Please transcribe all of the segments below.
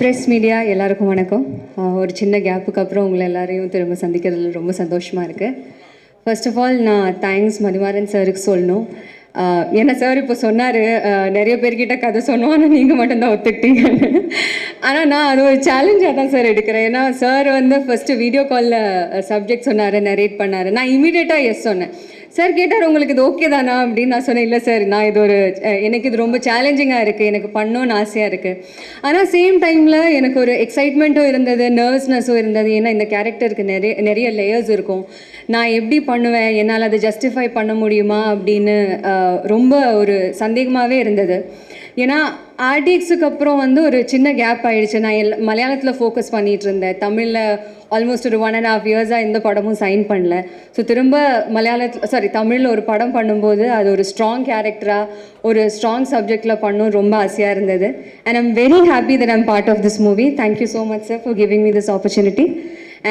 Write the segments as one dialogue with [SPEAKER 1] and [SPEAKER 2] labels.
[SPEAKER 1] Press media எல்லாருக்கும் வணக்கம். ஒரு சின்ன கேப்புக்கு அப்புறம் உங்களை எல்லாரையும் திரும்ப சந்திக்கிறதுல ரொம்ப சந்தோஷமாக இருக்குது. ஃபர்ஸ்ட் ஆஃப் ஆல் நான் தேங்க்ஸ் மதிமாறன் சாருக்கு சொல்லணும். ஏன்னா சார் இப்போ சொன்னார், நிறைய பேர்கிட்ட கதை சொன்னோம், ஆனால் நீங்கள் மட்டும்தான் ஒத்துக்கிட்டீங்கன்னு. ஆனால் நான் அது ஒரு சேலஞ்சாக தான் சார் எடுக்கிறேன். ஏன்னா சார் வந்து ஃபஸ்ட்டு வீடியோ காலில் சப்ஜெக்ட் சொன்னார், நரேட் பண்ணார். நான் இமீடியட்டாக எஸ் சொன்னேன். சார் கேட்டார், உங்களுக்கு இது ஓகே தானா அப்படின்னு. நான் சொன்னேன், இல்லை சார், நான் இது எனக்கு இது ரொம்ப சேலஞ்சிங்காக இருக்குது, எனக்கு பண்ணணும்னு ஆசையாக இருக்குது. ஆனால் சேம் டைமில் எனக்கு ஒரு எக்ஸைட்மெண்ட்டும் இருந்தது, நர்வஸ்னஸும் இருந்தது. ஏன்னா இந்த கேரக்டருக்கு நிறைய லேயர்ஸ் இருக்கும். நான் எப்படி பண்ணுவேன், என்னால் அதை ஜஸ்டிஃபை பண்ண முடியுமா அப்படின்னு ரொம்ப ஒரு சந்தேகமாகவே இருந்தது. ஏன்னா ஆர்டிஎக்ஸுக்கு அப்புறம் வந்து ஒரு சின்ன கேப் ஆகிடுச்சு. நான் மலையாளத்தில் ஃபோக்கஸ் பண்ணிகிட்டு இருந்தேன். தமிழில் ஆல்மோஸ்ட் ஒரு 1.5 இயர்ஸாக எந்த படமும் சைன் பண்ணல. ஸோ திரும்ப தமிழில் ஒரு படம் பண்ணும்போது அது ஒரு ஸ்ட்ராங் கேரக்டராக ஒரு ஸ்ட்ராங் சப்ஜெக்டில் பண்ணணும் ரொம்ப ஆசையாக இருந்தது. And I'm very happy that I'm part of this movie. Thank you so much sir for giving me this opportunity.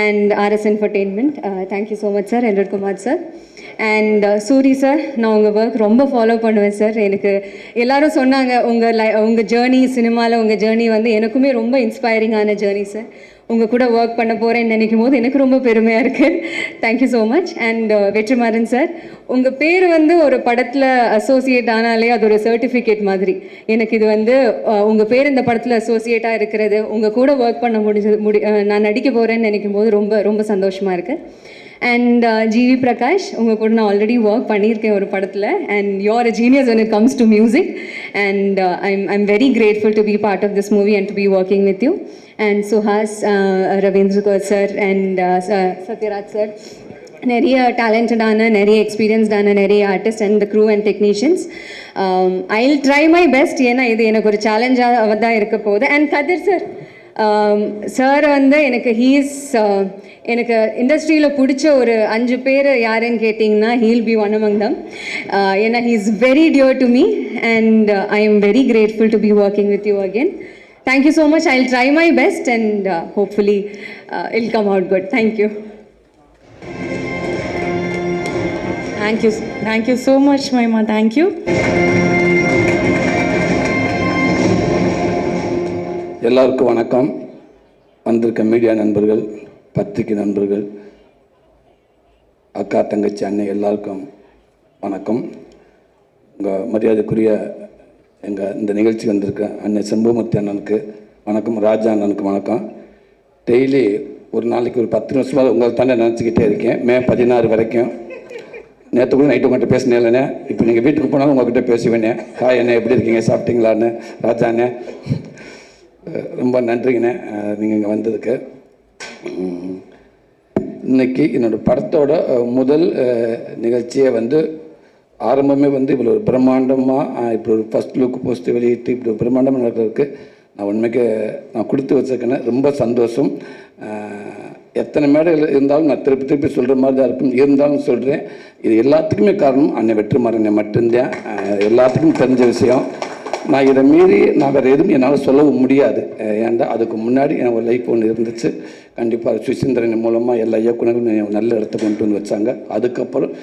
[SPEAKER 1] And RS entertainment, thank you so much sir. Elred Kumar sir and Soori sir, நான் உங்கள் work ரொம்ப follow பண்ணுவேன் sir. எனக்கு எல்லோரும் சொன்னாங்க, உங்கள் journey சினிமாவில் உங்கள் ஜேர்னி வந்து எனக்குமே ரொம்ப இன்ஸ்பைரிங்கான ஜேர்னி சார். உங்கள் கூட ஒர்க் பண்ண போகிறேன்னு நினைக்கும் போது எனக்கு ரொம்ப பெருமையாக இருக்குது. Thank you so much. And Vetrimaaran sir, உங்கள் பேர் வந்து ஒரு படத்தில் அசோசியேட் ஆனாலே அது ஒரு சர்டிஃபிகேட் மாதிரி. எனக்கு இது வந்து உங்கள் பேர் இந்த படத்தில் அசோசியேட்டாக இருக்கிறது, உங்கள் கூட ஒர்க் பண்ண நான் நடிக்க போகிறேன்னு நினைக்கும் போது ரொம்ப ரொம்ப சந்தோஷமாக இருக்குது. அண்ட் ஜிவி பிரகாஷ், உங்கள் கூட நான் ஆல்ரெடி ஒர்க் பண்ணியிருக்கேன் ஒரு படத்தில். And you're a genius when it comes to music. And I'm very grateful to be part of this movie and to be working with you. And Suhas, Ravindra sir and Satyaraj sir, நிறைய டேலண்டடான, நிறைய எக்ஸ்பீரியன்ஸ்டான நிறைய artist and the crew and technicians. I'll try my best. ஏன்னா இது எனக்கு ஒரு சேலஞ்சாக தான் இருக்க போகுது. அண்ட் கதிர் சார், சார் வந்து எனக்கு இண்டஸ்ட்ரியில் பிடிச்ச ஒரு 5 பேர் யாருன்னு கேட்டிங்கன்னா he'll be one among them. ஏன்னா he is very dear to me and I am very grateful to be working with you again. Thank you so much. I will try my best and hopefully I'll come out good. Thank you.
[SPEAKER 2] Thank you so much, Mahima. Thank you.
[SPEAKER 3] எல்லாருக்கும் வணக்கம். வந்திருக்க media நண்பர்கள், பத்திரிகை நண்பர்கள், அக்கா தங்கச்சி அண்ணன் எல்லாருக்கும் வணக்கம். உங்கள் மரியாதைக்குரிய இந்த நிகழ்ச்சி வந்திருக்க அண்ணன் செம்பூமூர்த்தி அண்ணனுக்கு வணக்கம், ராஜா அண்ணனுக்கு வணக்கம். டெய்லி ஒரு நாளைக்கு ஒரு 10 நிமிஷமாக உங்களை தானே நினச்சிக்கிட்டே இருக்கேன். மே 16 வரைக்கும். நேற்று கூட நைட்டு உங்கள்கிட்ட பேசினேன் இல்லைண்ணே. இப்போ நீங்கள் வீட்டுக்கு போனாலும் உங்கள்கிட்ட பேசுவேண்ணே. ஹாய் அண்ணே, எப்படி இருக்கீங்க, சாப்பிட்டீங்களான்னு. ராஜா அண்ணே ரொம்ப நன்றிங்கண்ணே நீங்கள் இங்கே வந்ததுக்கு. இன்றைக்கி என்னோடய படத்தோட முதல் நிகழ்ச்சியை வந்து ஆரம்பமே வந்து இவ்வளோ ஒரு பிரம்மாண்டமாக இப்படி ஒரு ஃபஸ்ட் லுக் போஸ்ட்டு வெளியிட்டு இப்படி ஒரு பிரம்மாண்டமாக நடக்கிறதுக்கு நான் உண்மைக்கு நான் கொடுத்து வச்சுருக்கேன்னு ரொம்ப சந்தோஷம். எத்தனை மேடைகள் இருந்தாலும் நான் திருப்பி சொல்கிற மாதிரி தான் இருக்கும். இருந்தாலும் சொல்கிறேன், இது எல்லாத்துக்குமே காரணம் அண்ணன் வெற்றிமாறன் மட்டும்தான். எல்லாத்துக்கும் தெரிஞ்ச விஷயம். நான் இதை மீறி நான் வேறு எதுவும் என்னால் சொல்லவும் முடியாது. ஏன்டா அதுக்கு முன்னாடி எனக்கு ஒரு லைஃப் ஒன்று இருந்துச்சு. கண்டிப்பாக சுசீந்திரன் மூலமாக எல்லா இயக்குனரும் நல்ல இடத்த கொண்டு வந்து வச்சாங்க. அதுக்கப்புறம்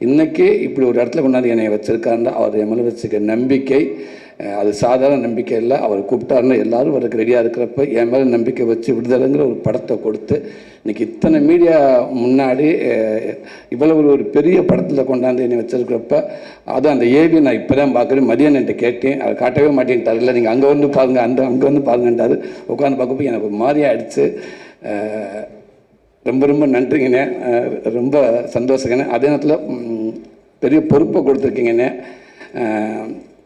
[SPEAKER 3] இன்றைக்கி இப்படி ஒரு இடத்துல கொண்டாந்து என்னை வச்சுருக்காருன்னா அவர் என் மேலே வச்சுக்க நம்பிக்கை அது சாதாரண நம்பிக்கை இல்லை. அவர் கூப்பிட்டாருன்னா எல்லோரும் அவருக்கு ரெடியாக இருக்கிறப்ப என் மேலே நம்பிக்கை வச்சு விடுதலைங்கிற ஒரு படத்தை கொடுத்து இன்றைக்கி இத்தனை மீடியா முன்னாடி இவ்வளவு ஒரு பெரிய படத்தில் கொண்டாந்து என்னை வச்சுருக்கிறப்ப அதுவும் அந்த ஏபி நான் இப்போ தான் பார்க்குறேன். மதியம் என்கிட்ட கேட்டேன், அதை காட்டவே மாட்டேன்ட்டார். இல்லை நீங்கள் அங்கே வந்து பாருங்கள், அங்கே வந்து பாருங்கன்றாரு. உட்காந்து பார்க்கப்போ எனக்கு ஒரு மாதிரியாக ஆயிடுச்சு. ரொம்ப ரொம்ப நன்றிங்கண்ணே, ரொம்ப சந்தோஷங்கண்ணே. அதே நேரத்தில் பெரிய பொறுப்பை கொடுத்துருக்கீங்கண்ணே.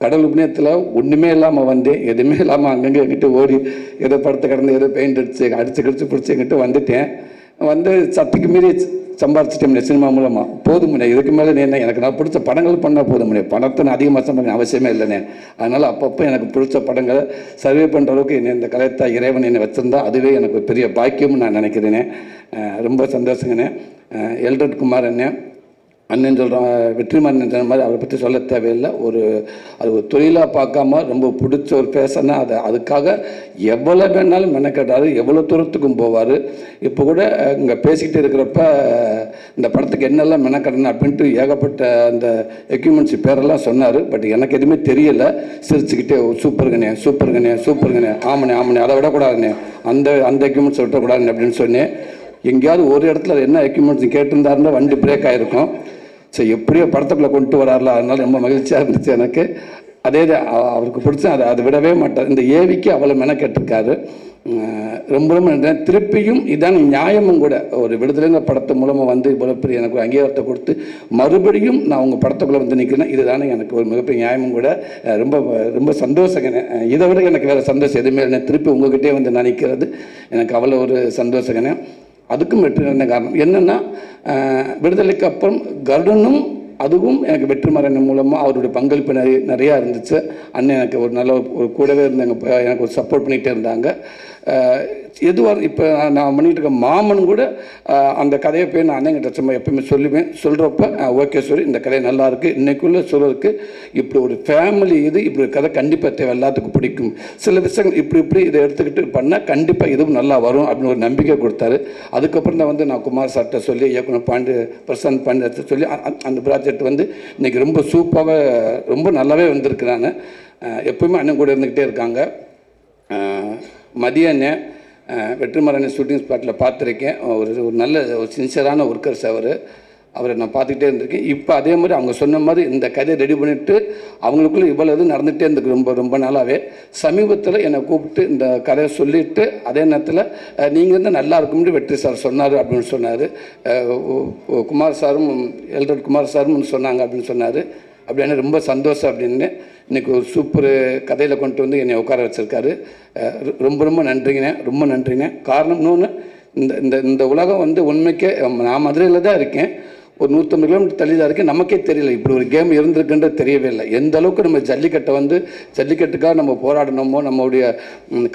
[SPEAKER 3] கடல் உபநயத்தில் ஒன்றுமே இல்லாமல் வந்தேன், எதுவுமே இல்லாமல் அங்கங்கே எங்கிட்ட ஓடி ஏதோ படத்தை கடந்து ஏதோ பெயிண்ட் அடித்து பிடிச்சி எங்கிட்ட வந்துட்டேன். வந்து சத்துக்கு மீறி சம்பாரிச்சிட்டேன் சினிமா மூலமாக. போதும் இதுக்கு மேலே என்ன, எனக்கு நான் பிடிச்ச படங்கள் பண்ணால் போதும். பணத்தை நான் அதிகமாக சம்பாதிக்க அவசியமே இல்லைண்ணே. அதனால் அப்பப்போ எனக்கு பிடிச்ச படங்களை சர்வே பண்ணுற அளவுக்கு என்னை இந்த கலைத்தா இறைவன் என்னை வச்சுருந்தா அதுவே எனக்கு ஒரு பெரிய பாக்கியம்னு நான் நினைக்கிறேனே. ரொம்ப சந்தோஷங்கண்ணே. எல்ரட் குமார் அண்ணே, அண்ணன் சொல்கிறான் வெற்றிமாறன் மாதிரி அவரை பற்றி சொல்ல தேவையில்லை. அது ஒரு தொழிலாக பார்க்காம ரொம்ப பிடிச்ச ஒரு பேசனா அதுக்காக எவ்வளோ வேணாலும் மெனக்கட்டார், எவ்வளோ தூரத்துக்கும் போவார். இப்போ கூட இங்கே பேசிக்கிட்டு இருக்கிறப்ப இந்த படத்துக்கு என்னெல்லாம் மெனக்கட்டணும் அப்படின்ட்டு ஏகப்பட்ட அந்த எக்யூப்மெண்ட்ஸ் பேரெல்லாம் சொன்னார். பட் எனக்கு எதுவுமே தெரியலை. சிரிச்சுக்கிட்டே சூப்பருங்கண்ணே ஆமாண்ணே அதை விடக்கூடாதுண்ணே, அந்த எக்யூப்மெண்ட்ஸ் விட்டக்கூடாதுண்ணே அப்படின்னு சொன்னேன். எங்கேயாவது ஒரு இடத்துல என்ன எக்யூப்மெண்ட்ஸ் கேட்டிருந்தாருன்னா வண்டி பிரேக் ஆகிருக்கும். சரி, எப்படியோ படத்துக்குள்ளே கொண்டு வராருல, அதனால ரொம்ப மகிழ்ச்சியாக இருந்துச்சு எனக்கு. அதே அவருக்கு பிடிச்ச அதை விடவே மாட்டார். இந்த ஏவிக்கு அவ்வளோ மெனக்கெட்டிருக்காரு. ரொம்ப ரொம்ப நன்றி. திருப்பியும் இதான் நியாயமும் கூட, ஒரு விடுதலைங்க படத்து மூலமாக வந்து இவ்வளோ பெரிய எனக்கு ஒரு அங்கீகாரத்தை கொடுத்து மறுபடியும் நான் உங்கள் படத்துக்குள்ளே வந்து நிற்கிறேன். இதுதானே எனக்கு ஒரு மிகப்பெரிய நியாயமும் கூட. ரொம்ப ரொம்ப சந்தோஷங்கண்ணே. இதை விட எனக்கு வேறு சந்தோஷம் எதுவுமே இல்லை. திருப்பி உங்கள்கிட்டே வந்து நான் நிற்கிறது எனக்கு அவ்வளோ ஒரு சந்தோஷங்கண்ணே. அதுக்கும் வெற்றி என்ன காரணம் என்னென்னா, விடுதலைக்கு அப்புறம் கருடனும் அதுவும் எனக்கு வெற்றிமாறன் மூலமாக அவருடைய பங்களிப்பு நிறையா இருந்துச்சு. அண்ணன் எனக்கு ஒரு நல்ல ஒரு கூடவே இருந்தாங்க, எனக்கு ஒரு சப்போர்ட் பண்ணிகிட்டே இருந்தாங்க. எதுவாக இப்போ நான் பண்ணிகிட்டு இருக்க மாமன் கூட அந்த கதையை போய் நான் அண்ணங்கிட்ட சும்மா எப்பயுமே சொல்கிறப்ப ஓகே சொல்லி இந்த கதை நல்லாயிருக்கு, இன்றைக்குள்ளே சொல்கிறதுக்கு இப்படி ஒரு ஃபேமிலி இப்படி ஒரு கதை கண்டிப்பாக தேவை, எல்லாத்துக்கும் பிடிக்கும். சில விஷயங்கள் இப்படி இதை எடுத்துக்கிட்டு பண்ணால் கண்டிப்பாக இதுவும் நல்லா வரும் அப்படின்னு ஒரு நம்பிக்கை கொடுத்தாரு. அதுக்கப்புறம் தான் வந்து நான் குமார் சார்கிட்ட சொல்லி இயக்குனர் பிரசாந்த் பாண்டியத்தை சொல்லி அந்த ப்ராஜெக்ட் வந்து இன்றைக்கி ரொம்ப சூப்பராக ரொம்ப நல்லாவே வந்திருக்கிறாங்க. எப்பவுமே அண்ணன் கூட இருந்துக்கிட்டே இருக்காங்க. மதியானே வெற்றிமாறன் ஷூட்டிங் ஸ்பாட்டில் பார்த்துருக்கேன். ஒரு நல்ல ஒரு சின்சியரான ஒர்க்கர்ஸ் அவரை நான் பார்த்துக்கிட்டே இருந்திருக்கேன். இப்போ அதே மாதிரி அவங்க சொன்ன மாதிரி இந்த கதையை ரெடி பண்ணிவிட்டு அவங்களுக்குள்ளே இவ்வளோ இது நடந்துகிட்டே இருந்துருக்கு ரொம்ப நாளாகவே. சமீபத்தில் என்னை கூப்பிட்டு இந்த கதையை சொல்லிவிட்டு அதே நேரத்தில் நீங்கள் வந்து நல்லா இருக்கும்னு வெற்றி சார் சொன்னார் அப்படின்னு சொன்னார். குமார் சாரும் எல்ரட் குமார் சாரும் சொன்னாங்க அப்படின்னு சொன்னார். அப்படின்னு ரொம்ப சந்தோஷம் அப்படின்னு இன்றைக்கி ஒரு சூப்பர் கதையில் கொண்டு வந்து என்னை உட்கார வச்சுருக்காரு. ரொம்ப நன்றிங்க. காரணம் இன்னொன்று, இந்த உலகம் வந்து உண்மைக்கே நான் மதுரையில் தான் இருக்கேன், ஒரு 150 கிலோமீட்டர் தள்ளி தான் இருக்கேன். நமக்கே தெரியல இப்படி ஒரு கேம் இருந்திருக்குன்றது தெரியவே இல்லை. எந்த அளவுக்கு நம்ம ஜல்லிக்கட்டுக்காக நம்ம போராடணுமோ, நம்மளுடைய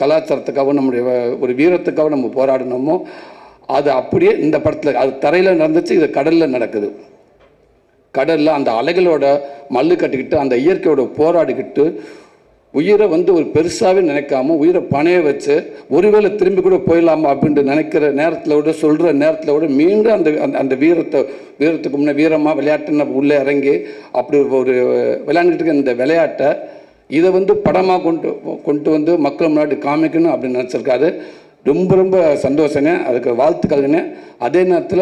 [SPEAKER 3] கலாச்சாரத்துக்காகவும் நம்முடைய ஒரு வீரத்துக்காகவும் நம்ம போராடணுமோ, அது அப்படியே இந்த படத்தில் அது தரையில் நடந்துச்சு, இது கடலில் நடக்குது. கடலில் அந்த அலைகளோட மல்லு கட்டிக்கிட்டு அந்த இயற்கையோட போராடிக்கிட்டு உயிரை வந்து ஒரு பெருசாகவே நினைக்காம உயிரை பணைய வச்சு ஒருவேளை திரும்பி கூட போயிடலாமா அப்படின்ட்டு நினைக்கிற நேரத்தில் விட சொல்கிற நேரத்தில் விட மீண்டும் அந்த வீரத்துக்கு முன்னே வீரமாக விளையாட்டுன்னு உள்ளே இறங்கி அப்படி ஒரு விளையாண்டுட்டு இருக்க இந்த விளையாட்டை இதை வந்து படமாக கொண்டு வந்து மக்கள் முன்னாடி காமிக்கணும் அப்படின்னு நினச்சிருக்காரு. ரொம்ப சந்தோஷங்க, அதுக்கு வாழ்த்துக்கள்ங்க. அதே நேரத்தில்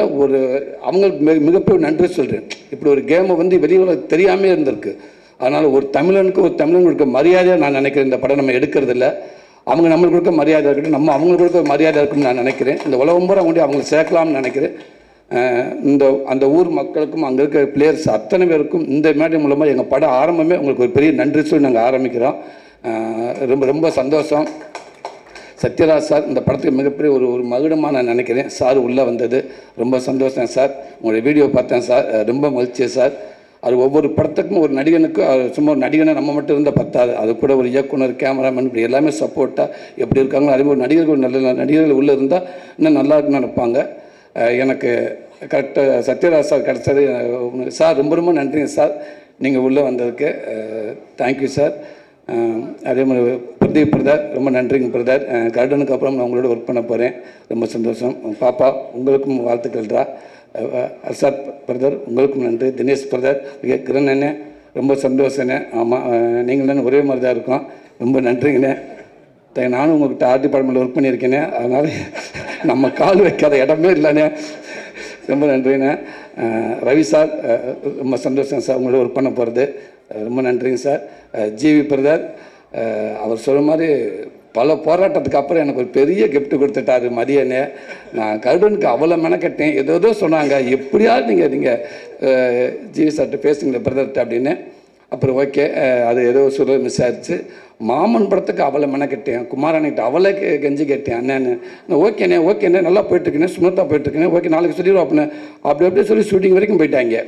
[SPEAKER 3] அவங்களுக்கு மிகப்பெரிய நன்றி சொல்கிறேன். இப்படி ஒரு கேமை வந்து வெளியில் தெரியாமே இருந்திருக்கு. அதனால் ஒரு தமிழனுக்கு கொடுக்க மரியாதையாக நான் நினைக்கிறேன். இந்த படம் நம்ம எடுக்கிறதில்ல, அவங்க நம்மளுக்கு கொடுக்க மரியாதை இருக்கட்டும், நம்ம அவங்களுக்கு கொடுக்க மரியாதை இருக்குன்னு நான் நினைக்கிறேன். இந்த உலகம் பூரா கொண்டு அவங்களை சேர்க்கலாம்னு நினைக்கிறேன். அந்த ஊர் மக்களுக்கும் அங்கே இருக்கிற பிளேயர்ஸ் அத்தனை பேருக்கும் இந்த மேடை மூலமாக எங்கள் படம் ஆரம்பமே உங்களுக்கு ஒரு பெரிய நன்றி சொல்லி நாங்கள் ஆரம்பிக்கிறோம். ரொம்ப சந்தோஷம். சத்யராஜ் சார் இந்த படத்துக்கு மிகப்பெரிய ஒரு மகுடமாக நான் நினைக்கிறேன். சார் உள்ளே வந்தது ரொம்ப சந்தோஷம் சார். உங்களுடைய வீடியோ பார்த்தேன் சார், ரொம்ப மகிழ்ச்சி சார். அது ஒவ்வொரு படத்துக்கும் ஒரு நடிகனுக்கு சும்மா ஒரு நடிகனை நம்ம மட்டும் இருந்தால் பத்தாது, அது கூட ஒரு இயக்குனர், கேமராமேன் இப்படி எல்லாமே சப்போர்ட்டாக எப்படி இருக்காங்களோ அதே மாதிரி நல்ல நடிகர்கள் உள்ளே இருந்தால் இன்னும் நல்லா இருக்குன்னு நினைப்பாங்க. எனக்கு கரெக்டாக சத்யராஜ் சார் கிடச்சது சார். ரொம்ப நன்றிங்க சார், நீங்கள் உள்ளே வந்ததுக்கு. Thank you sir. அதே மாதிரி பிரதீப் பிரதர் ரொம்ப நன்றிங்க பிரதர். கருடனுக்கு அப்புறம் நான் உங்களோட ஒர்க் பண்ண போகிறேன், ரொம்ப சந்தோஷம். பாப்பா உங்களுக்கும் வாழ்த்துக்கள்ரா. அர்ஷாத் பிரதர் உங்களுக்கும் நன்றி. தினேஷ் பிரதர், கிரண் அண்ணே ரொம்ப சந்தோஷண்ணே. ஆமாம், நீங்கள் தானே ஒரே மாதிரி தான் இருக்கோம், ரொம்ப நன்றிங்கண்ணே. நானும் உங்கள்கிட்ட ஆர்ட் டிபார்ட்மெண்ட்டில் ஒர்க் பண்ணியிருக்கேனே, அதனால் நம்ம கால் வைக்காத இடமே இல்லைண்ணே, ரொம்ப நன்றிண்ணே. ரவி சார் ரொம்ப சந்தோஷம் சார் உங்களோட ஒர்க் பண்ண போகிறது, ரொம்ப நன்றிங்க சார். ஜிவி பிரதர் அவர் சொல்கிற மாதிரி பல போராட்டத்துக்கு அப்புறம் எனக்கு ஒரு பெரிய கிஃப்ட் கொடுத்துட்டாரு மதியனே. நான் கருடனுக்கு அவ்வளோ மெனக்கட்டேன், ஏதோ சொன்னாங்க, எப்படியாவது நீங்கள் ஜிவி சார்கிட்ட பேசுங்களேன் பிரதர்கிட்ட அப்படின்னு. அப்புறம் ஓகே, அது ஏதோ சொல்ல மிஸ் ஆயிடுச்சு. மாமன் படத்துக்கு அவளை மெனக்கட்டேன், குமாரண்ணிட்ட அவளை கெஞ்சி கேட்டேன், அண்ணன்னு ஓகேண்ணே நல்லா போயிட்டுருக்கேன், ஸ்மூத்தாக போயிட்டுருக்கேன், ஓகே நாளைக்கு சொல்லிடுவோம் அப்படின்னு. அப்படியே சொல்லி ஷூட்டிங் வரைக்கும் போயிட்டாங்க.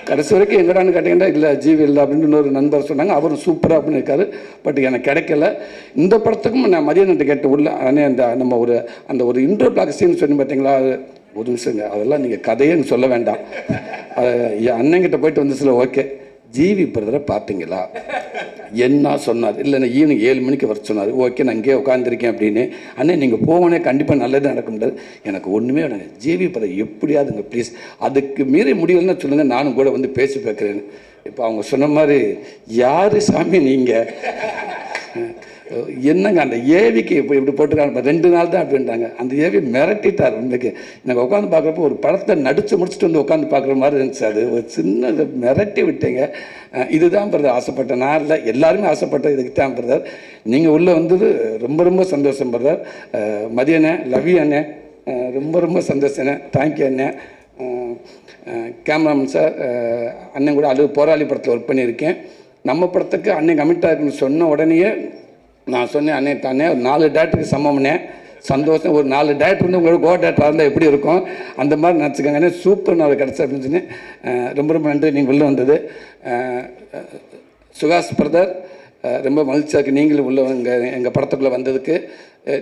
[SPEAKER 3] கடைசி வரைக்கும் எங்கடான்னு கேட்டீங்கன்னா இல்லை ஜீவி இல்லை அப்படின்னு இன்னொரு நண்பர் சொன்னாங்க, அவரும் சூப்பராக அப்படின்னு இருக்காரு. பட் எனக்கு கிடைக்கல. இந்த படத்துக்கும் நான் மதியானத்தை கேட்டு உள்ள அண்ணே அந்த நம்ம அந்த ஒரு இன்ட்ரோ பிளாக் சீன் சொல்லி பார்த்தீங்களா, ஒரு நிமிஷங்க, அதெல்லாம் நீங்கள் கதையன்னு சொல்ல வேண்டாம். என் அண்ணங்கிட்ட போயிட்டு வந்து சொல்ல, ஓகே ஜிவி பிரதரை பார்த்தீங்களா, என்ன சொன்னார்? இல்லை நான் ஈவினிங் 7 மணிக்கு வர சொன்னார். ஓகே நான் இங்கே உட்காந்துருக்கேன் அப்படின்னு. அண்ணே நீங்கள் போவனே கண்டிப்பாக நல்லது நடக்க முடியாது. எனக்கு ஒன்றுமே வேணாங்க, ஜிவி பிரதர் எப்படியாதுங்க ப்ளீஸ், அதுக்கு மீறி முடியலன்னா சொல்லுங்கள், நானும் கூட வந்து பேசி பார்க்குறேன்னு. இப்போ அவங்க சொன்ன மாதிரி யார் சாமி நீங்கள், என்னங்க அந்த ஏவிக்கு இப்போ இப்படி போட்டுருக்காங்க, 2 நாள் தான் அப்படின்ட்டாங்க. அந்த ஏவி மிரட்டிட்டார். உண்மைக்கு எனக்கு உட்காந்து பார்க்குறப்போ ஒரு படத்தை நடித்து முடிச்சுட்டு வந்து உட்காந்து பார்க்குற மாதிரி இருந்துச்சு. அது ஒரு சின்ன மிரட்டி விட்டீங்க. இதுதான் பிரதர் ஆசைப்பட்டேன், நான் இல்லை எல்லாருமே ஆசைப்பட்டேன், இதுக்கு தான் பிரதர். நீங்கள் உள்ளே வந்தது ரொம்ப ரொம்ப சந்தோஷம் பிரதர். மதியண்ணே, லவ் யூ அண்ணே, ரொம்ப ரொம்ப சந்தோஷண்ணே, தேங்க்யூ அண்ணே. கேமராமேன் சார், அண்ணன் கூட அது போராளி படத்தில் ஒர்க் பண்ணியிருக்கேன். நம்ம படத்துக்கு அண்ணன் கமிட்டாக இருக்குன்னு சொன்ன உடனேயே நான் சொன்னேன், அண்ணே தானே ஒரு 4 டேரக்டருக்கு சமம்னே, சந்தோஷம். ஒரு 4 டேரக்டர் வந்து உங்களோட கோ டேரக்டராக இருந்தால் எப்படி இருக்கும், அந்த மாதிரி நினச்சிக்கோங்க. சூப்பர் நாள் கிடச்சா அப்படின்னு சொன்னேன். ரொம்ப ரொம்ப நன்றி நீங்கள் உள்ளே வந்தது. சுகாஷ் பிரதர், ரொம்ப மகிழ்ச்சியாக இருக்குது நீங்களும் உள்ள எங்கள் படத்துக்குள்ளே வந்ததுக்கு.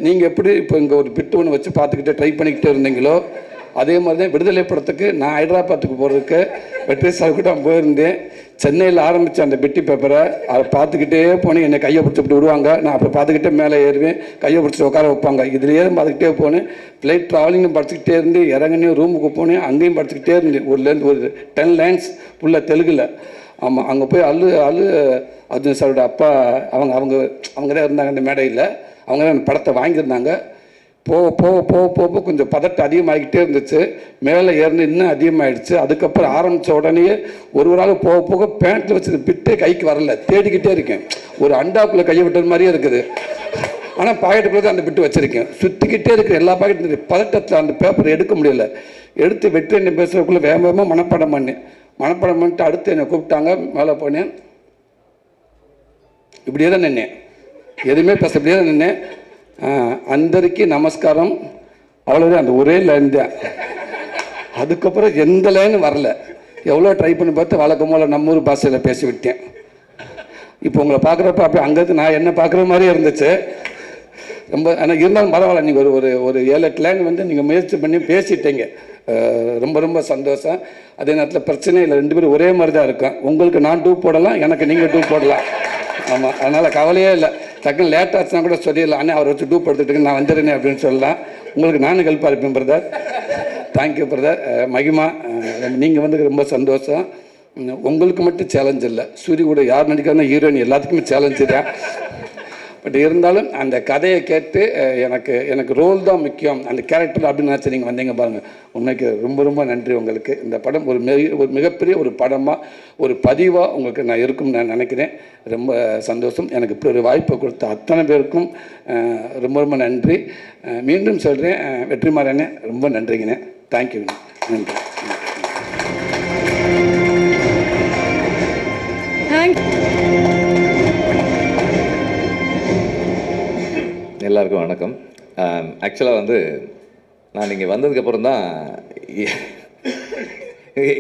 [SPEAKER 3] நீங்கள் எப்படி இப்போ இங்கே ஒரு பிட்டு ஒன்று வச்சு பார்த்துக்கிட்டே ட்ரை பண்ணிக்கிட்டே இருந்தீங்களோ, அதே மாதிரி தான் விடுதலை படத்துக்கு நான் ஹைதராபாத்துக்கு போகிறதுக்கு வெற்றி சார் கூட போயிருந்தேன். சென்னையில் ஆரம்பித்த அந்த பெட்டி பேப்பரை அதை பார்த்துக்கிட்டே போனேன். என்னை கையை பிடிச்சி விடுவாங்க, நான் அப்போ பார்த்துக்கிட்டே மேலே ஏறுவேன், கையை பிடிச்சி உட்கார வைப்பாங்க. இதுலேயே பார்த்துக்கிட்டே போனேன். ஃப்ளைட் ட்ராவலிங்கும் படிச்சுக்கிட்டே இருந்து இறங்கினே ரூமுக்கு போனேன், அங்கேயும் படிச்சுக்கிட்டே இருந்தேன். ஒரு 10 லைன்ஸ் ஃபுல்லாக தெலுங்கில். ஆமாம், அங்கே போய் அர்ஜுன் சாரோட அப்பா அவங்க தான் இருந்தாங்க அந்த மேடையில். அவங்க தான் அந்த படத்தை வாங்கியிருந்தாங்க. போக கொஞ்சம் பதட்டம் அதிகமாகிக்கிட்டே இருந்துச்சு. மேலே ஏறின இன்னும் அதிகமாகிடுச்சு. அதுக்கப்புறம் ஆரம்பித்த உடனே ஒரு ஆள் போக பேண்ட்டில் வச்சு பிட்டே கைக்கு வரல, தேடிக்கிட்டே இருக்கேன். ஒரு அண்டாக்குள்ளே கையை விட்டது மாதிரியே இருக்குது. ஆனால் பாக்கெட்டுக்குள்ளே தான் அந்த பிட்டு வச்சுருக்கேன். சுற்றிக்கிட்டே இருக்கிற எல்லா பாக்கெட்டும் பதட்டத்தில் அந்த பேப்பரை எடுக்க முடியல. எடுத்து வெற்றி என்ன பேசுகிறதுக்குள்ளே வேகமாக மனப்பாடம் பண்ணிட்டு அடுத்து என்னை கூப்பிட்டாங்க. மேலே போனேன், இப்படியே தான் நின்னேன், எதுவுமே பேச இப்படியே தான் நின்னேன். அந்தரிக்கு நமஸ்காரம், அவ்வளோதான். அந்த ஒரே லைன் தான். அதுக்கப்புறம் எந்த லைனும் வரல. எவ்வளோ ட்ரை பண்ணி பார்த்து வழக்கம் போல் நம்ம ஊர் பாஷையில் பேசிவிட்டேன். இப்போ உங்களை பார்க்குறப்ப அப்போ அங்கேருந்து நான் என்ன பார்க்குற மாதிரியே இருந்துச்சு. ரொம்ப ஆனால் இருந்தாலும் பரவாயில்ல, நீங்கள் ஒரு 7-8 லைன் வந்து நீங்கள் முயற்சி பண்ணி பேசிட்டீங்க. ரொம்ப ரொம்ப சந்தோஷம். அதே நேரத்தில் பிரச்சனை இல்லை, 2 பேரும் ஒரே மாதிரி தான் இருக்கும். உங்களுக்கு நான் 2 போடலாம், எனக்கு நீங்கள் 2 போடலாம். ஆமாம், அதனால் கவலையே இல்லை. டக்குன்னு லேட் ஆச்சுன்னா கூட சொல்லிடலாம், அண்ணே அவரை வச்சு 2 எடுத்துட்டு நான் வந்துடுறேனே அப்படின்னு சொல்லலாம். உங்களுக்கு நானும் ஹெல்ப்பாக இருப்பேன் பிரதர். Thank you brother. மகிமா, நீங்கள் வந்து ரொம்ப சந்தோஷம். உங்களுக்கு மட்டும் சேலஞ்ச் இல்லை, சூரிய கூட யார் நடிக்கிறாங்கன்னா ஹீரோயின் எல்லாத்துக்குமே சேலஞ்சு தான். பட் இருந்தாலும் அந்த கதையை கேட்டு எனக்கு ரோல் தான் முக்கியம், அந்த கேரக்டர் அப்படின்னு நினச்சி நீங்கள் வந்தீங்க பாருங்கள். உண்மைக்கு ரொம்ப ரொம்ப நன்றி உங்களுக்கு. இந்த படம் ஒரு மிகப்பெரிய ஒரு படமாக, ஒரு பதிவாக உங்களுக்கு நான் இருக்கும்னு நான் நினைக்கிறேன். ரொம்ப சந்தோஷம். எனக்கு இப்படி ஒரு வாய்ப்பை கொடுத்த அத்தனை பேருக்கும் ரொம்ப ரொம்ப நன்றி. மீண்டும் சொல்கிறேன், வெற்றிமாறனே ரொம்ப நன்றிங்கண்ணே. தேங்க்யூ, நன்றி.
[SPEAKER 4] எல்லாருக்கும் வணக்கம். ஆக்சுவலாக வந்து நான் இங்கே வந்ததுக்கப்புறம் தான்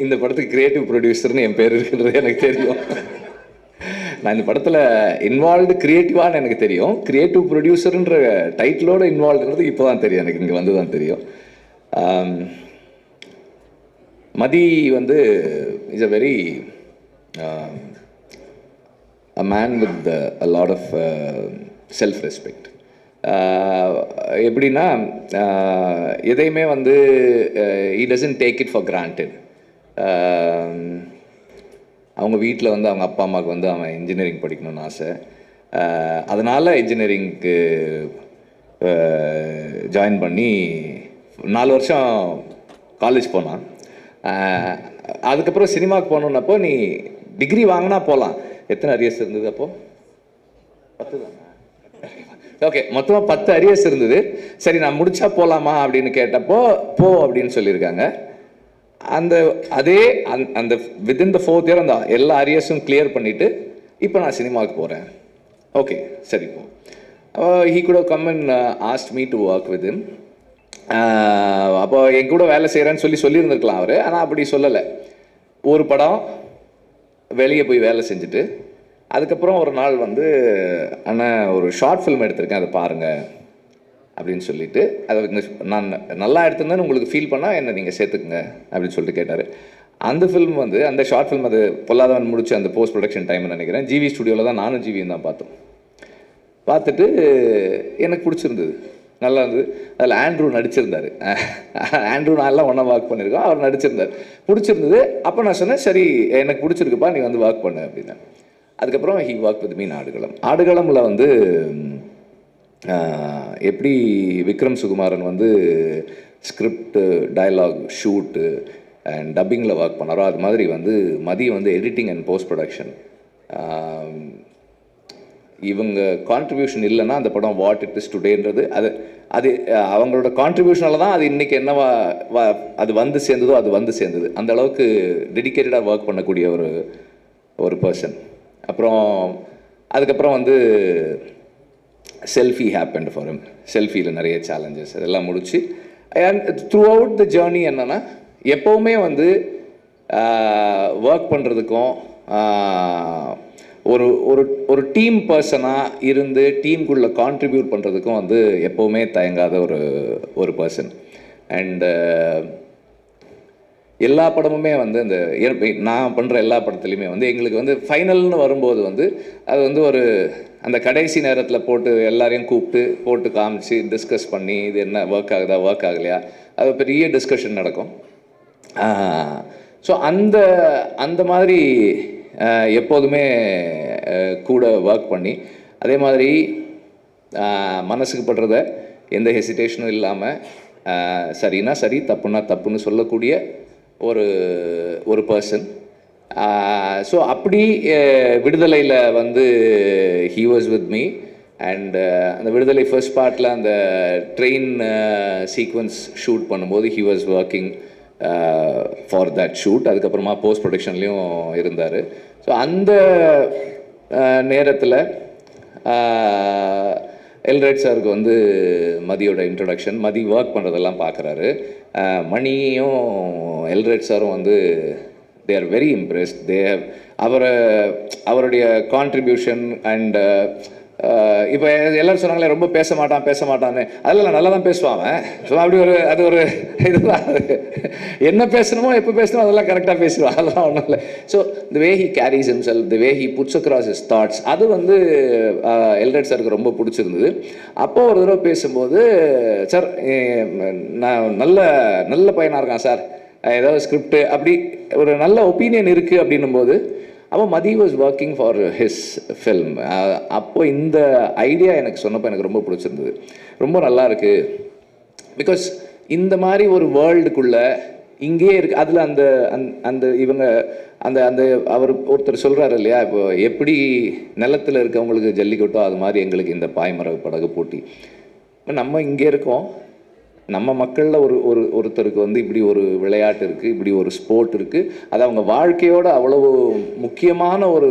[SPEAKER 4] இந்த படத்துக்கு கிரியேட்டிவ் ப்ரொடியூசர்னு என் பேர் இருக்குன்றது எனக்கு தெரியும். நான் இந்த படத்தில் இன்வால்வ்டு கிரியேட்டிவான்னு எனக்கு தெரியும். கிரியேட்டிவ் ப்ரொடியூசருன்ற டைட்டிலோடு இன்வால்வ்டுன்றது இப்போ தான் தெரியும், எனக்கு இங்கே வந்து தான் தெரியும். மதி வந்து is a very a man with a lot of self-respect. எப்படின்னா எதையுமே வந்து he doesn't take it for granted. அவங்க வீட்டில் வந்து அவங்க அப்பா அம்மாவுக்கு வந்து அவன் இன்ஜினியரிங் படிக்கணும்னு ஆசை. அதனால் இன்ஜினியரிங்க்கு ஜாயின் பண்ணி 4 வருஷம் காலேஜ் போனான். அதுக்கப்புறம் சினிமாவுக்கு போகணுன்னப்போ நீ டிகிரி வாங்கினா போகலாம். எத்தனை அரியர்ஸ் இருந்தது அப்போது? 10 தானே? ஓகே, மொத்தமாக 10 அரியர்ஸ் இருந்தது. சரி, நான் முடிச்சா போகலாமா அப்படின்னு கேட்டப்போ போ அப்படின்னு சொல்லியிருக்காங்க. அந்த வித்தின் த 4th இயர் அந்த எல்லா அரியர்ஸும் கிளியர் பண்ணிவிட்டு இப்போ நான் சினிமாவுக்கு போகிறேன். ஓகே, சரி போ. He could have come and asked me to work with him. அப்போ என் கூட வேலை செய்கிறேன்னு சொல்லியிருந்துருக்கலாம் அவர். ஆனால் அப்படி சொல்லலை. ஒரு படம் வெளியே போய் வேலை செஞ்சுட்டு அதுக்கப்புறம் ஒரு நாள் வந்து, அண்ணா ஒரு ஷார்ட் ஃபிலிம் எடுத்திருக்கேன், அதை பாருங்கள் அப்படின்னு சொல்லிட்டு அதை நான் நல்லா எடுத்திருந்தேன்னு உங்களுக்கு ஃபீல் பண்ணால் என்னை நீங்கள் சேர்த்துக்குங்க அப்படின்னு சொல்லிட்டு கேட்டார். அந்த ஃபிலிம் வந்து அந்த ஷார்ட் ஃபிலிம் அது பொல்லாதவன் முடிச்சு அந்த போஸ்ட் ப்ரொடக்ஷன் டைம்னு நினைக்கிறேன். ஜிவி ஸ்டுடியோவில் தான் நானும் ஜிவியும் தான் பார்த்தோம். பார்த்துட்டு எனக்கு பிடிச்சிருந்தது, நல்லா இருந்தது. அதில் ஆண்ட்ரூ நடிச்சிருந்தார். ஆண்ட்ரூ நான் எல்லாம் ஒன்றா ஒர்க் பண்ணியிருக்கோம், அவர் நடிச்சிருந்தார், பிடிச்சிருந்தது. அப்போ நான் சொன்னேன், சரி எனக்கு பிடிச்சிருக்குப்பா, நீ வந்து ஒர்க் பண்ணு அப்படின்னா. அதுக்கப்புறம் ஹி ஒர்க் வித் மீன் ஆடுகளமில் வந்து எப்படி விக்ரம் சுகுமாரன் வந்து ஸ்கிரிப்டு, டயலாக், ஷூட்டு அண்ட் டப்பிங்கில் ஒர்க் பண்ணாரோ அது மாதிரி வந்து மதி வந்து எடிட்டிங் அண்ட் போஸ்ட் ப்ரொடக்ஷன். இவங்க கான்ட்ரிபியூஷன் இல்லைன்னா அந்த படம் வாட் இட் இஸ் டுடேன்றது அது அது அவங்களோட கான்ட்ரிபியூஷனால தான் அது இன்றைக்கி என்னவா அது வந்து சேர்ந்ததோ அது வந்து சேர்ந்தது. அந்த அளவுக்கு டெடிக்கேட்டடாக ஒர்க் பண்ணக்கூடிய ஒரு பர்சன். அப்புறம் அதுக்கப்புறம் வந்து செல்ஃபி ஹேப்பன்ட் ஃபார் ஹிம். செல்ஃபியில் நிறைய சேலஞ்சஸ் அதெல்லாம் முடிச்சு and through out the journey என்னென்னா எப்போவுமே வந்து ஒர்க் பண்ணுறதுக்கும் ஒரு ஒரு ஒரு டீம் பர்சனாக இருந்து டீமுக்குள்ளே கான்ட்ரிபியூட் பண்ணுறதுக்கும் வந்து எப்போவுமே தயங்காத ஒரு பர்சன். அண்டு எல்லா படமுமே வந்து இந்த நான் பண்ணுற எல்லா படத்துலையுமே வந்து எங்களுக்கு வந்து ஃபைனல்னு வரும்போது வந்து அது வந்து ஒரு அந்த கடைசி நேரத்தில் போட்டு எல்லாரையும் கூப்பிட்டு போட்டு காமிச்சு டிஸ்கஸ் பண்ணி இது என்ன ஒர்க் ஆகுதா ஒர்க் ஆகலையா அது பெரிய டிஸ்கஷன் நடக்கும். ஸோ அந்த மாதிரி எப்போதுமே கூட ஒர்க் பண்ணி அதே மாதிரி மனசுக்கு படுறத எந்த ஹெசிடேஷனும் இல்லாமல் சரின்னா சரி தப்புன்னா தப்புன்னு சொல்லக்கூடிய ஒரு பர்சன். ஸோ அப்படி விடுதலையில் வந்து he was with me. And அந்த விடுதலை ஃபர்ஸ்ட் பார்ட்டில் அந்த ட்ரெயின் சீக்வன்ஸ் ஷூட் பண்ணும்போது he was working for that shoot. அதுக்கப்புறமா போஸ்ட் ப்ரொடக்ஷன்லேயும் இருந்தார். ஸோ அந்த நேரத்தில் எல்ரைட் சாருக்கு வந்து மதியோட இன்ட்ரொடக்ஷன், மதி ஒர்க் பண்ணுறதெல்லாம் பார்க்குறாரு. மணியும் எல்ரைட் சாரும் வந்து தே ஆர் வெரி இம்ப்ரெஸ்ட். அவருடைய கான்ட்ரிபியூஷன் அண்ட் இப்போ எல்லோரும் சொன்னாங்களே ரொம்ப பேச மாட்டான்னு, அதெல்லாம் நல்லா தான் பேசுவான். ஸோ அப்படி அது ஒரு இதுதான், என்ன பேசணுமோ எப்போ பேசணுமோ அதெல்லாம் கரெக்டாக பேசுவான், அதெல்லாம் ஒன்றும் இல்லை. So the way he carries himself, the way he puts across his thoughts, அது வந்து எல்ரைட் சாருக்கு ரொம்ப பிடிச்சிருந்தது. அப்போது ஒரு தடவை பேசும்போது, சார் நான் நல்ல பையனாக இருக்கான் சார், ஏதாவது ஸ்கிரிப்டு அப்படி ஒரு நல்ல ஒப்பீனியன் இருக்குது அப்படின்னும் போது அப்போ Mathi was working for his film. அப்போ இந்த ஐடியா எனக்கு சொன்னப்போ எனக்கு ரொம்ப பிடிச்சிருந்தது, ரொம்ப நல்லா இருக்குது. பிகாஸ் இந்த மாதிரி ஒரு வேர்ல்டுக்குள்ளே இங்கேயே இருக்குது. அதில் அந்த இவங்க அந்த அவர் ஒருத்தர் சொல்கிறாரு இல்லையா, இப்போ எப்படி நிலத்தில் இருக்கவங்களுக்கு ஜல்லிக்கட்டோ அது மாதிரி எங்களுக்கு இந்த பாய்மர படகு போட்டி. நம்ம இங்கே இருக்கோம், நம்ம மக்களில் ஒருத்தருக்கு வந்து இப்படி ஒரு விளையாட்டு இருக்குது, இப்படி ஒரு ஸ்போர்ட் இருக்குது, அது அவங்க வாழ்க்கையோட அவ்வளவு முக்கியமான ஒரு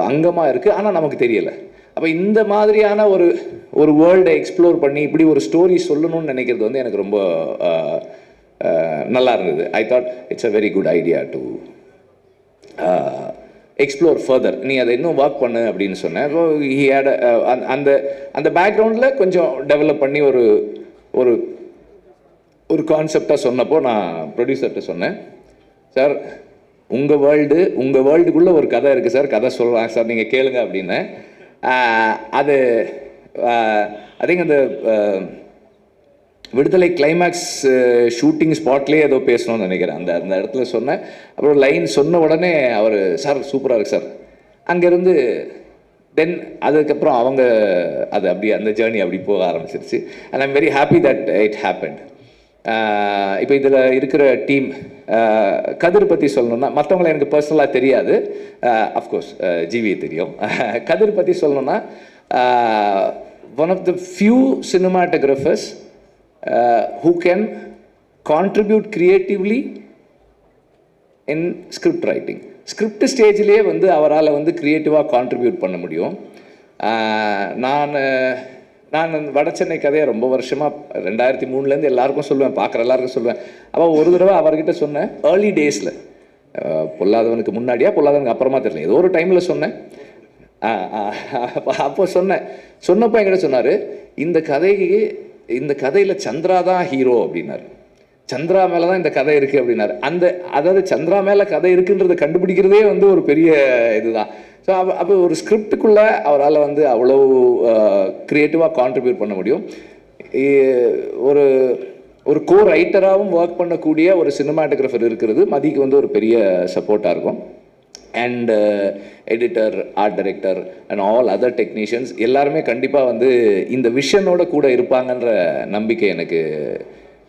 [SPEAKER 4] அங்கமாக இருக்குது, ஆனால் நமக்கு தெரியலை. அப்போ இந்த மாதிரியான ஒரு வேர்ல்டை எக்ஸ்ப்ளோர் பண்ணி இப்படி ஒரு ஸ்டோரி சொல்லணும்னு நினைக்கிறது வந்து எனக்கு ரொம்ப நல்லா இருந்தது. I thought it's a very good idea to explore further. நீ அதை இன்னும் ஒர்க் பண்ணு அப்படின்னு சொன்னேன். ஸோ ஹி ஹேட் அந்த பேக்ரவுண்டில் கொஞ்சம் டெவலப் பண்ணி ஒரு கான்செப்டாக சொன்னப்போ நான் ப்ரொடியூசர்கிட்ட சொன்னேன், சார் உங்கள் வேர்ல்டுக்குள்ளே ஒரு கதை இருக்குது சார், கதை சொல்கிறாங்க சார், நீங்கள் கேளுங்க அப்படின்னு. அது அதிக அந்த விடுதலை கிளைமேக்ஸ் ஷூட்டிங் ஸ்பாட்லேயே ஏதோ பேசணும்னு நினைக்கிறேன். அந்த இடத்துல சொன்னேன். அப்புறம் லைன் சொன்ன உடனே அவர், சார் சூப்பராக இருக்குது சார். அங்கேருந்து தென் அதுக்கப்புறம் அவங்க அது அப்படியே அந்த ஜேர்னி அப்படி போக ஆரம்பிச்சிருச்சு. And I'm very happy that it happened. இப்போ இதில் இருக்கிற டீம் கதிர் பற்றி சொல்லணுன்னா, மற்றவங்களை எனக்கு பர்சனலாக தெரியாது, அஃப்கோர்ஸ் ஜிவி தெரியும். கதிர் பற்றி சொல்லணுன்னா, one of the few cinematographers who can contribute creatively in script writing. Script ஸ்டேஜ்லேயே வந்து அவரால் வந்து க்ரியேட்டிவாக கான்ட்ரிபியூட் பண்ண முடியும். நான் வடச்சென்னை கதையை ரொம்ப வருஷமாக 2003 எல்லாருக்கும் சொல்லுவேன், பார்க்குற எல்லாருக்கும் சொல்லுவேன். அப்போ ஒரு தடவை அவர்கிட்ட சொன்னேன், ஏர்லி டேஸில், பொல்லாதவனுக்கு முன்னாடியா பொல்லாதவனுக்கு அப்புறமா தெரியல, ஏதோ ஒரு டைமில் சொன்னேன், அப்போ சொன்னப்போ என்கிட்ட சொன்னார், இந்த கதையில் சந்திரா தான் ஹீரோ அப்படின்னாரு. சந்திரா மேலே தான் இந்த கதை இருக்குது அப்படின்னாரு. அதாவது சந்திரா மேலே கதை இருக்குன்றதை கண்டுபிடிக்கிறதே வந்து ஒரு பெரிய இதுதான். ஸோ அப்போ ஒரு ஸ்கிரிப்டுக்குள்ளே அவரால் வந்து அவ்வளோ க்ரியேட்டிவாக கான்ட்ரிபியூட் பண்ண முடியும். ஒரு கோ ரைட்டராகவும் ஒர்க் பண்ணக்கூடிய ஒரு சினிமாட்டோகிராஃபர் இருக்கிறது மதிக்கு வந்து ஒரு பெரிய சப்போர்ட்டாக இருக்கும். And editor, art director and all other technicians எல்லாருமே கண்டிப்பாக வந்து இந்த விஷனோட கூட இருப்பாங்கன்ற நம்பிக்கை எனக்கு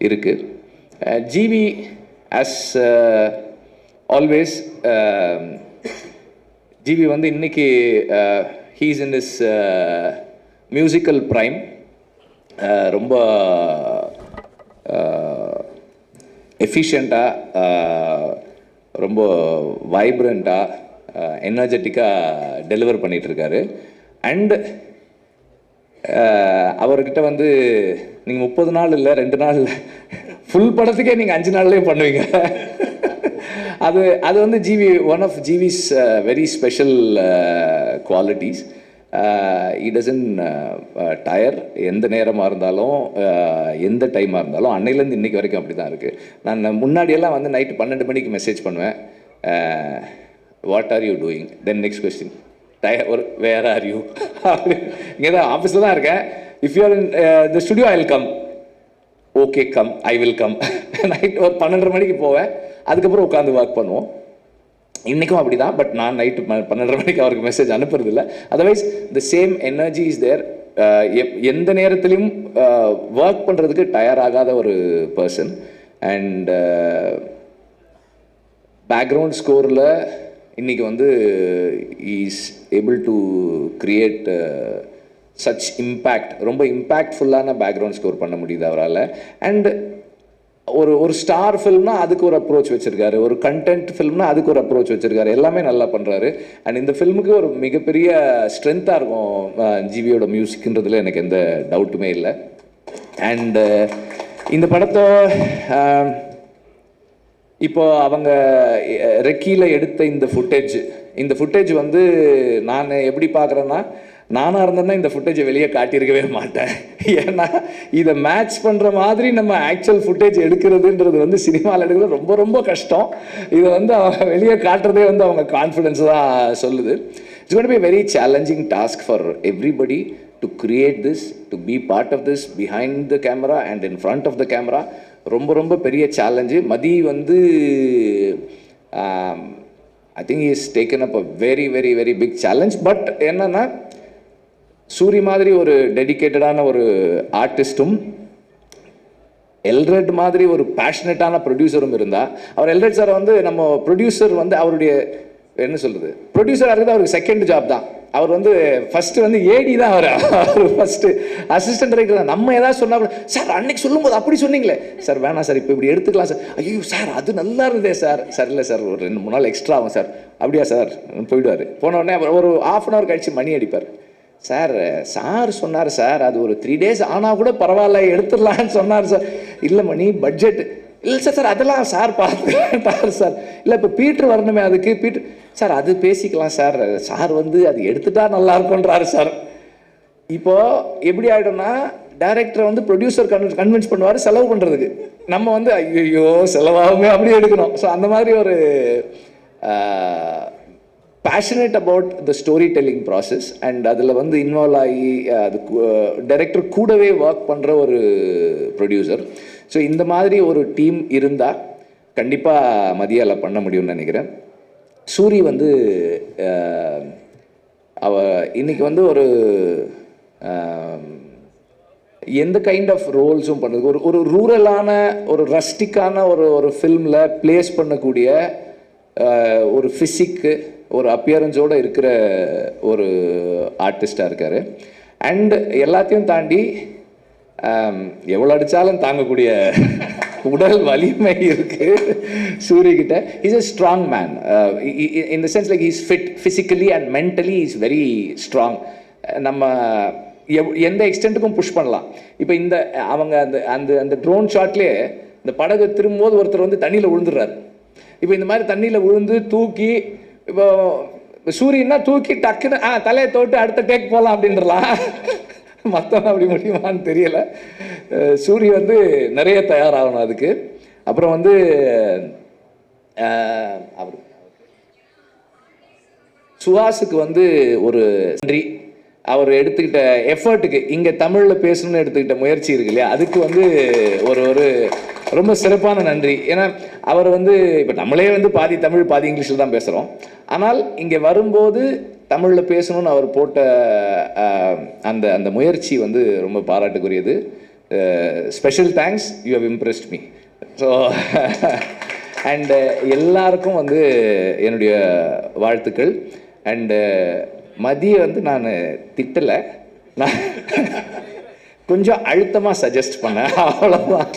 [SPEAKER 4] இருக்குது. ஜிவி ஆஸ் ஆல்வேஸ், ஜிவி வந்து இன்னைக்கு he's in is musical prime. ரொம்ப எஃபிஷியண்ட்டாக, ரொம்ப வைப்ரண்ட்டாக, எனர்ஜெட்டிக்காக டெலிவர் பண்ணிகிட்ருக்காரு. அண்டு அவர்கிட்ட வந்து நீங்கள் 30 நாள் இல்லை 2 நாள் இல்லை, ஃபுல் படத்துக்கே நீங்கள் 5 நாள்லேயே பண்ணுவீங்க. அது வந்து one of GV's very special qualities. he doesn't டயர். எந்த நேரமாக இருந்தாலும், எந்த டைமாக இருந்தாலும், அன்னையிலேருந்து இன்றைக்கி வரைக்கும் அப்படி தான் இருக்குது. நான் முன்னாடியெல்லாம் வந்து நைட்டு 12 மணிக்கு மெசேஜ் பண்ணுவேன், what are you doing, then next question where are you. இங்கே தான் ஆஃபீஸில் தான் இருக்கேன். If you are in the studio I will come. Okay come, I will come. Night ஒரு 12:30 மணிக்கு போவேன், அதுக்கப்புறம் உட்காந்து ஒர்க் பண்ணுவோம். இன்றைக்கும் அப்படி தான். பட் நான் நைட்டு 12:30 மணிக்கு அவருக்கு மெசேஜ் அனுப்புறதில்லை. Otherwise the same energy is there. எந்த நேரத்துலையும் ஒர்க் பண்ணுறதுக்கு டயர் ஆகாத ஒரு பர்சன். அண்ட் பேக்ரவுண்ட் ஸ்கோரில் இன்றைக்கி வந்து is able to create such impact. ரொம்ப இம்பேக்ட்ஃபுல்லான பேக்ரவுண்ட் ஸ்கோர் பண்ண முடியுது அவரால். அண்ட் ஒரு ஸ்டார் ஃபில்ம்னா அதுக்கு ஒரு அப்ரோச் வச்சுருக்காரு, ஒரு கண்டென்ட் ஃபில்ம்னா அதுக்கு ஒரு அப்ரோச் வச்சுருக்காரு. எல்லாமே நல்லா பண்ணுறாரு. அண்ட் இந்த ஃபில்முக்கு ஒரு மிகப்பெரிய ஸ்ட்ரென்த்தாக இருக்கும் ஜிவியோட மியூசிக்ன்றதுல எனக்கு எந்த டவுட்டுமே இல்லை. அண்டு இந்த படத்தை இப்போ அவங்க ரெக்கியில் எடுத்த இந்த ஃபுட்டேஜ் வந்து நான் எப்படி பார்க்குறேன்னா, நானாக இருந்தேன்னா இந்த ஃபுட்டேஜை வெளியே காட்டியிருக்கவே மாட்டேன். ஏன்னா இதை மேட்ச் பண்ணுற மாதிரி நம்ம ஆக்சுவல் ஃபுட்டேஜ் எடுக்கிறதுன்றது வந்து சினிமாவில் எடுக்கிறது ரொம்ப ரொம்ப கஷ்டம். இதை வந்து அவங்க வெளியே காட்டுறதே வந்து அவங்க கான்ஃபிடென்ஸ் தான் சொல்லுது. It's going to be a very challenging task for everybody to create this, to be part of this behind the camera and in front of the camera. ரொம்ப ரொம்ப பெரிய சேலஞ்சு. மதி வந்து I think he has taken up a very very very big challenge. But என்னன்னா, சூரி மாதிரி ஒரு டெடிக்கேட்டடான ஒரு ஆர்டிஸ்ட்டும், எல்ரெட் மாதிரி ஒரு பேஷனட்டான ப்ரொடியூசரும் இருந்தால், அவர் எல்ரெட் சார் வந்து நம்ம ப்ரொடியூசர் வந்து அவருடைய என்ன சொல்கிறது, ப்ரொடியூசராக இருக்கிறது அவருக்கு செகண்ட் ஜாப் தான். அவர் வந்து ஃபஸ்ட்டு வந்து ஏடி தான். அவர் ஃபஸ்ட்டு அசிஸ்டன்ட் டைரக்டர் தான். நம்ம ஏதாவது சொன்னால் கூட, சார் அன்னைக்கு சொல்லும்போது அப்படி சொன்னீங்களே சார், வேணாம் சார், இப்போ இப்படி எடுத்துக்கலாம் சார். ஐயோ சார் அது நல்லா இருந்ததே சார். சார் இல்லை சார், ஒரு 2-3 நாள் எக்ஸ்ட்ரா ஆகும் சார். அப்படியா சார், போயிடுவார். போன உடனே ஒரு 1/2 hour கழிச்சு மணி அடிப்பார். சார் சொன்னார் சார், அது ஒரு 3 days ஆனால் கூட பரவாயில்ல எடுத்துடலான்னு சொன்னார் சார். இல்லை மணி பட்ஜெட் இல்லை சார், அதெல்லாம் சார் பார்த்துட்டார் சார். இல்லை இப்போ பீட்ரு வரணுமே, அதுக்கு பீட்ரு சார் அது பேசிக்கலாம் சார். சார் வந்து அது எடுத்துட்டா நல்லா இருக்குன்றாரு சார். இப்போது எப்படி ஆகிடும்னா, டைரக்டரை வந்து ப்ரொடியூசர் கன்வின்ஸ் பண்ணுவார் செலவு பண்ணுறதுக்கு. நம்ம வந்து ஐயோ செலவாகுமே அப்படியே எடுக்கணும். ஸோ அந்த மாதிரி ஒரு passionate about the story telling process. And அதில் வந்து இன்வால்வ் ஆகி அது டைரக்டர் கூடவே ஒர்க் பண்ணுற ஒரு ப்ரொடியூசர். ஸோ இந்த மாதிரி ஒரு டீம் இருந்தால் கண்டிப்பாக மதியால் பண்ண முடியும்னு நினைக்கிறேன். சூரி வந்து இன்னைக்கு வந்து ஒரு எந்த கைண்ட் ஆஃப் ரோல்ஸும் பண்ணுறது, ஒரு ரூரலான ஒரு ரஸ்டிக்கான ஒரு ஃபில்மில் பிளேஸ் பண்ணக்கூடிய ஒரு ஃபிசிக்கு, ஒரு அப்பியரன்ஸோடு இருக்கிற ஒரு ஆர்டிஸ்டாக இருக்கார். அண்ட் எல்லாத்தையும் தாண்டி எவ்வளோ அடித்தாலும் தாங்கக்கூடிய உடல் வலிமை இருக்குது சூரியகிட்ட. Is a strong man in the sense like he is fit physically and mentally he is very strong. நம்ம எந்த எக்ஸ்டென்ட்டுக்கும் புஷ் பண்ணலாம். இப்போ அவங்க அந்த ட்ரோன் ஷாட்லேயே இந்த படகு திரும்பும்போது ஒருத்தர் வந்து தண்ணியில் விழுந்துடுறாரு. இப்போ இந்த மாதிரி தண்ணியில் விழுந்து தூக்கி இப்போ சூரியன்னா தூக்கி டக்குன்னு தலையை தொட்டு அடுத்த டேக் போகலாம் அப்படின்றலாம். மற்றவங்க அப்படி முடியுமான்னு தெரியல. சூரிய வந்து நிறைய தயாராகணும் அதுக்கு. அப்புறம் வந்து அவர் சுஹாஸுக்கு வந்து ஒரு நன்றி. அவர் எடுத்துக்கிட்ட எஃபர்ட்டுக்கு, இங்கே தமிழில் பேசணும்னு எடுத்துக்கிட்ட முயற்சி இருக்கு இல்லையா, அதுக்கு வந்து ஒரு ஒரு ரொம்ப சிறப்பான நன்றி. ஏன்னா அவர் வந்து இப்போ நம்மளே வந்து பாதி தமிழ் பாதி இங்கிலீஷில் தான் பேசுகிறோம். ஆனால் இங்கே வரும்போது தமிழில் பேசணும்னு அவர் போட்ட அந்த அந்த முயற்சி வந்து ரொம்ப பாராட்டுக்குரியது. Special thanks, you have impressed me. So and எல்லாருக்கும் வந்து என்னுடைய வாழ்த்துக்கள். அண்டு மதியை வந்து நான் திட்டலை, நான் கொஞ்சம் அழுத்தமாக சஜஸ்ட் பண்ணேன், அவ்வளோதான்.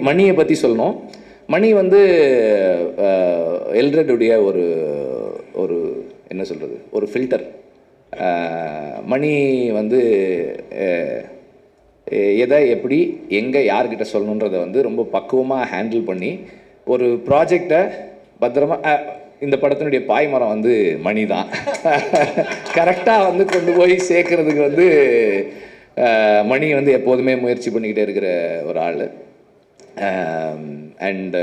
[SPEAKER 4] மணியை பற்றி சொல்லணும். மணி வந்து எல்ரெட்டுடைய ஒரு ஒரு என்ன சொல்கிறது, ஒரு ஃபில்டர். மணி வந்து எதை எப்படி எங்கே யார்கிட்ட சொல்லணுன்றதை வந்து ரொம்ப பக்குவமாக ஹேண்டில் பண்ணி ஒரு ப்ராஜெக்டை பத்திரமா, இந்த படத்தினுடைய பாய்மரம் வந்து மணி தான். கரெக்டாக வந்து கொண்டு போய் சேர்க்கறதுக்கு வந்து மணி வந்து எப்போதுமே முயற்சி பண்ணிக்கிட்டே இருக்கிற ஒரு ஆள். அண்ட்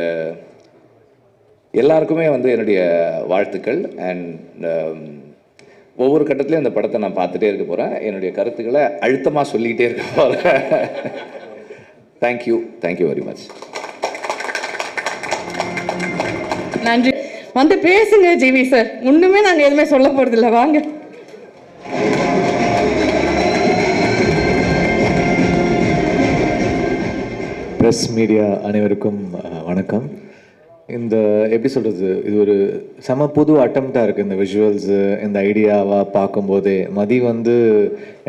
[SPEAKER 4] எல்லாருக்குமே வந்து என்னுடைய வாழ்த்துக்கள். அண்ட் ஒவ்வொரு கட்டத்துலையும் அந்த படத்தை நான் பார்த்துட்டே இருக்க போகிறேன். என்னுடைய கருத்துக்களை அழுத்தமாக சொல்லிக்கிட்டே இருக்க போகிறேன். Thank you, thank you very much.
[SPEAKER 2] நன்றி. வந்து பேசுங்க ஜிவி சார். ஒன்றுமே நாங்கள் எதுவுமே சொல்ல போகிறதில்ல, வாங்க.
[SPEAKER 5] ப்ரெஸ் மீடியா அனைவருக்கும் வணக்கம். இந்த எப்படி சொல்கிறது, இது ஒரு செம புது அட்டம்ப்டாக இருக்குது. இந்த விஷுவல்ஸு இந்த ஐடியாவாக பார்க்கும்போதே மதி வந்து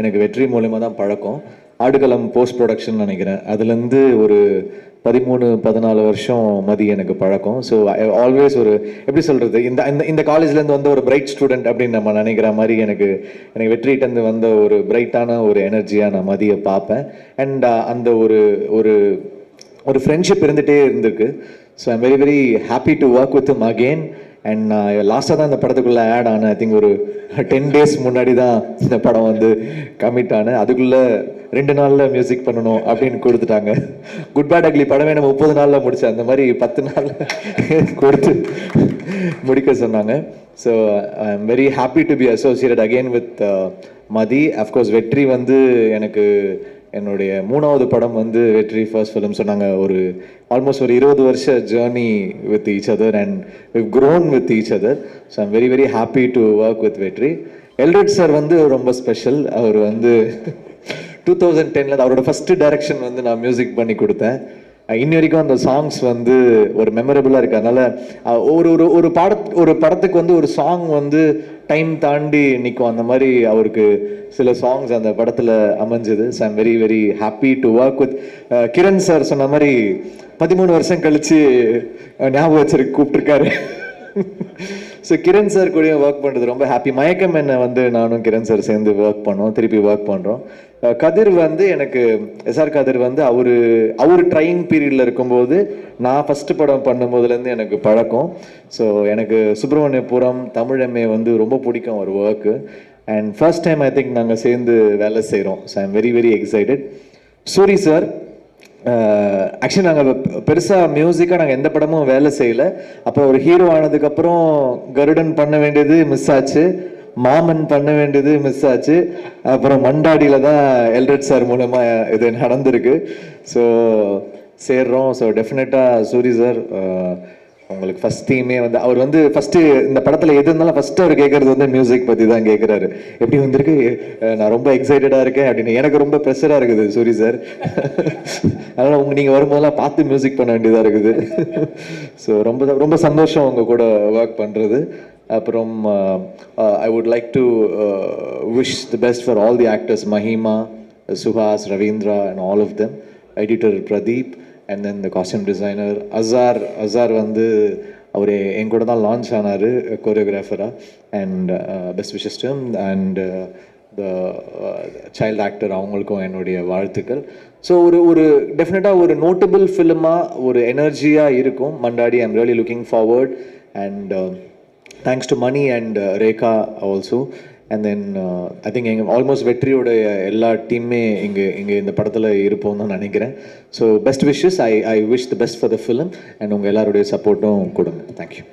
[SPEAKER 5] எனக்கு வெற்றி மூலயமா தான் பழக்கம். ஆடுகளம் போஸ்ட் ப்ரொடக்ஷன் நினைக்கிறேன், அதுலேருந்து ஒரு 13-14 வருஷம் மதி எனக்கு பழக்கம். ஸோ ஆல்வேஸ் ஒரு எப்படி சொல்கிறது, இந்த இந்த காலேஜ்லேருந்து வந்த ஒரு பிரைட் ஸ்டூடெண்ட் அப்படின்னு நம்ம நினைக்கிற மாதிரி எனக்கு வெற்றிகிட்டேருந்து வந்த ஒரு பிரைட்டான ஒரு எனர்ஜியாக நான் மதியை பார்ப்பேன். அண்ட் அந்த ஒரு ஒரு ஒரு ஃப்ரெண்ட்ஷிப் இருந்துகிட்டே இருந்திருக்கு. So I'm very very happy to work with him again. And நான் லாஸ்ட்டாக தான் இந்த படத்துக்குள்ளே ஆட் ஆனேன். ஐ திங்க் ஒரு 10 days முன்னாடி தான் இந்த படம் வந்து கமிட் ஆனேன். அதுக்குள்ளே 2 நாளில் மியூசிக் பண்ணணும் அப்படின்னு கொடுத்துட்டாங்க. குட் பேட் அக்லி படமே நம்ம 30 நாளில் முடித்தேன், அந்த மாதிரி 10 நாளில் கொடுத்து முடிக்க சொன்னாங்க. So I am very happy to be associated again with Mathi. Of course வெற்றி வந்து எனக்கு என்னுடைய 3வது படம் வந்து வெற்றி ஃபர்ஸ்ட் ஃபிலிம். சொன்னாங்க ஒரு ஆல்மோஸ்ட் ஒரு 20 வருஷ journey with each other and we've grown with each other. So I'm very very happy to work with வெற்றி. எல்ரெட் சார் வந்து ரொம்ப ஸ்பெஷல். அவர் வந்து 2010 அவரோட ஃபஸ்ட்டு டைரக்ஷன் வந்து நான் மியூசிக் பண்ணி கொடுத்தேன். இன்னி வரைக்கும் அந்த சாங்ஸ் வந்து ஒரு மெமரபுளாக இருக்குது. அதனால் ஒரு படத்துக்கு வந்து ஒரு சாங் வந்து டைம் தாண்டி நிற்கும், அந்த மாதிரி அவருக்கு சில சாங்ஸ் அந்த படத்தில் அமைஞ்சது. So I'm very very happy to work with Kiran sir. சொன்ன மாதிரி 13 வருஷம் கழித்து ஞாபகம் வச்சிருக்கு கூப்பிட்டுருக்காரு. ஸோ கிரண் சார் கூட ஒர்க் பண்ணுறது ரொம்ப ஹாப்பி. மயக்கம் என்ன வந்து நானும் கிரண் சார் சேர்ந்து ஒர்க் பண்ணோம், திருப்பி ஒர்க் பண்ணுறோம். கதிர் வந்து எனக்கு எஸ்ஆர் கதிர் வந்து அவர் ட்ரைனிங் பீரியடில் இருக்கும்போது நான் ஃபஸ்ட்டு படம் பண்ணும்போதுலேருந்து எனக்கு பழக்கம். ஸோ எனக்கு சுப்பிரமணியபுரம் தமிழ் எம்ஏ வந்து ரொம்ப பிடிக்கும் ஒரு work. And first time I think நாங்கள் சேர்ந்து வேலை செய்கிறோம். So I'm very very excited. Soori sir actually நாங்கள் பெருசாக மியூசிக்காக நாங்கள் எந்த படமும் வேலை செய்யலை. அப்போ ஒரு ஹீரோ ஆனதுக்கப்புறம் கருடன் பண்ண வேண்டியது மிஸ் ஆச்சு, மாமன் பண்ண வேண்டியது மிஸ் ஆச்சு, அப்புறம் மண்டாடியில் தான் எல்ரெட் சார் மூலமாக இது நடந்திருக்கு. ஸோ சேர்றோம். ஸோ டெஃபினட்டாக சூரி சார் உங்களுக்கு ஃபஸ்ட் டீமே வந்து அவர் வந்து ஃபஸ்ட்டு இந்த படத்தில் எது இருந்தாலும் ஃபஸ்ட்டு அவர் கேட்குறது வந்து மியூசிக் பற்றி தான் கேட்குறாரு. எப்படி வந்திருக்கு, நான் ரொம்ப எக்ஸைட்டடாக இருக்கேன் அப்படின்னு. எனக்கு ரொம்ப ப்ரெஷராக இருக்குது சூரி சார். அதனால் நீங்கள் வரும்போதெல்லாம் பார்த்து மியூசிக் பண்ண வேண்டியதாக இருக்குது. ஸோ ரொம்ப ரொம்ப சந்தோஷம் உங்கள் கூட ஒர்க் பண்ணுறது. அப்புறம் I would like to wish the best for all the actors, Mahima, Suhas, Ravindra and all of them, editor Pradeep, and then the costume designer Azhar வந்து அவர் என் கூட தான் லான்ச் ஆனார் கோரியோகிராஃபராக. And best wishes to him. And the child actor அவங்களுக்கும் என்னுடைய வாழ்த்துக்கள். ஸோ ஒரு டெஃபினட்டாக ஒரு நோட்டபிள் ஃபிலிமாக ஒரு எனர்ஜியாக இருக்கும் Mandaadi. I'm really looking forward and thanks to Mani and Rekha also. And then I think எங்கள் ஆல்மோஸ்ட் வெற்றியோட எல்லா டீமே இங்கே இந்த படத்தில் இருப்போம்னு தான் நினைக்கிறேன். So best wishes. I wish the best for the film and உங்கள் எல்லாருடைய சப்போர்ட்டும் கொடுங்க. தேங்க்யூ.